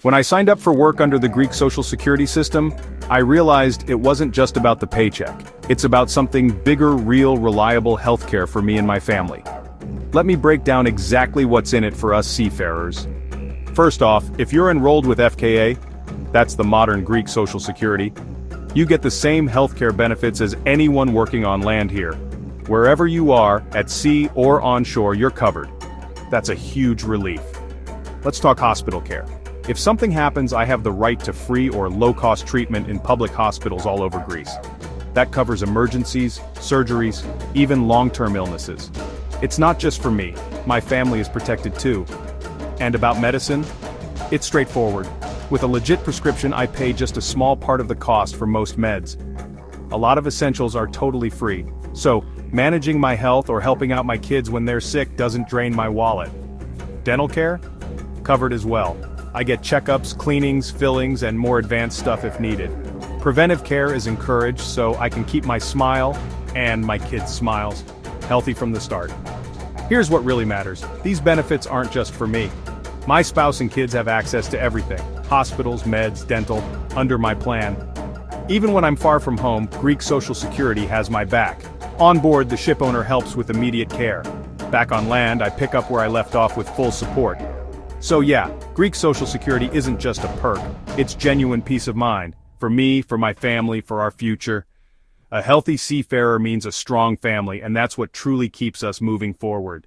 When I signed up for work under the Greek social security system, I realized it wasn't just about the paycheck. It's about something bigger, real, reliable healthcare for me and my family. Let me break down exactly what's in it for us seafarers. First off, if you're enrolled with FKA, that's the modern Greek social security, you get the same healthcare benefits as anyone working on land here. Wherever you are, at sea or onshore, you're covered. That's a huge relief. Let's talk hospital care. If something happens, I have the right to free or low-cost treatment in public hospitals all over Greece. That covers emergencies, surgeries, even long-term illnesses. It's not just for me, my family is protected too. And about medicine? It's straightforward. With a legit prescription, I pay just a small part of the cost for most meds. A lot of essentials are totally free, so managing my health or helping out my kids when they're sick doesn't drain my wallet. Dental care? Covered as well. I get checkups, cleanings, fillings, and more advanced stuff if needed. Preventive care is encouraged so I can keep my smile, and my kids' smiles, healthy from the start. Here's what really matters. These benefits aren't just for me. My spouse and kids have access to everything. Hospitals, meds, dental, under my plan. Even when I'm far from home, Greek Social Security has my back. On board, the ship owner helps with immediate care. Back on land, I pick up where I left off with full support. So yeah, Greek Social Security isn't just a perk, it's genuine peace of mind. For me, for my family, for our future. A healthy seafarer means a strong family, and that's what truly keeps us moving forward.